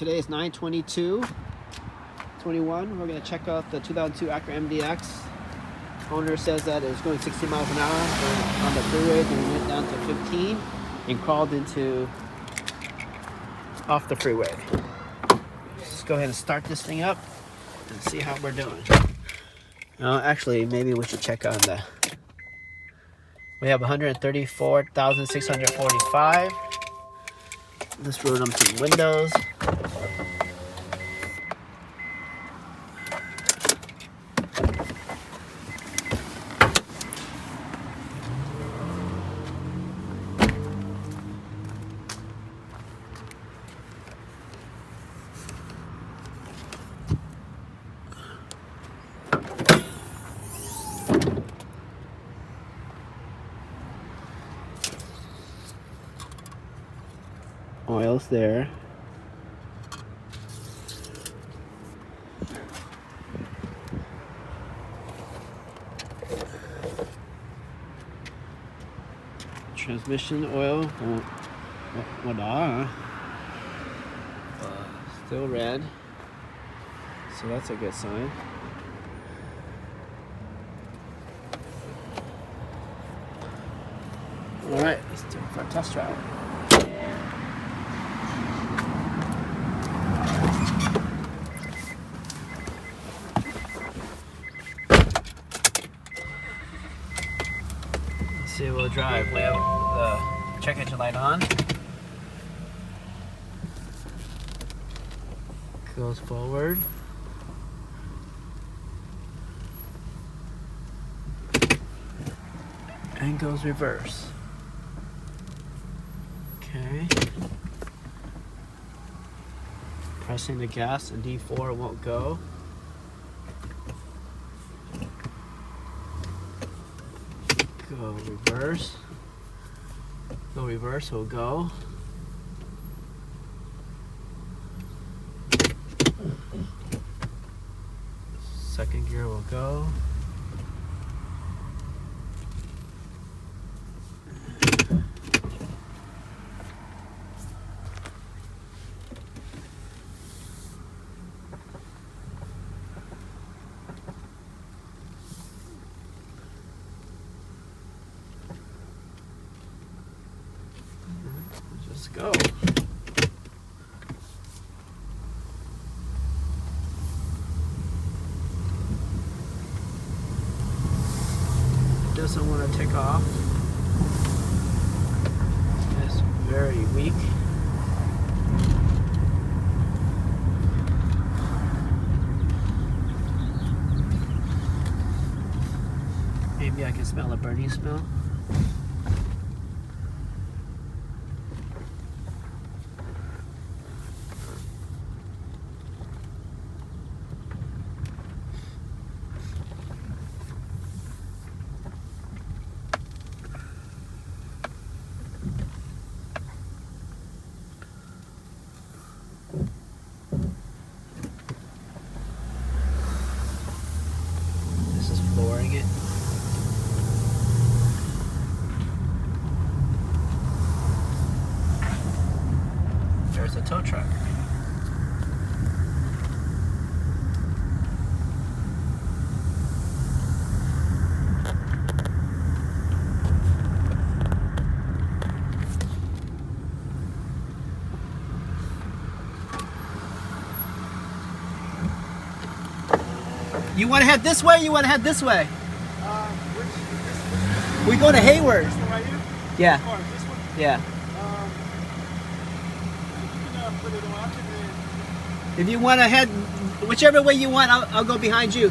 Today is 9/22/21. We're going to check out the 2002 Acura MDX. Owner says that it was going 60 miles an hour on the freeway, then we went down to 15 and crawled off the freeway. Let's go ahead and start this thing up and see how we're doing. Actually, maybe we should check on we have 134,645. Let's run them some windows. Oil's there. Transmission oil, still red, so that's a good sign. All right, let's do it for a test drive. See, we'll drive. We have the check engine light on. Goes forward. And goes reverse. Okay. Pressing the gas and D4 won't go. Go reverse. Go reverse will go. Second gear will go. Just go. Doesn't want to take off. It's very weak. Maybe I can smell a burning smell. Flooring it. There's a tow truck. You want to head this way? You want to head this way? We go to Hayward. This one right here? Yeah. Or this one? Yeah. You can put it on. If you want to head whichever way you want, I'll go behind you.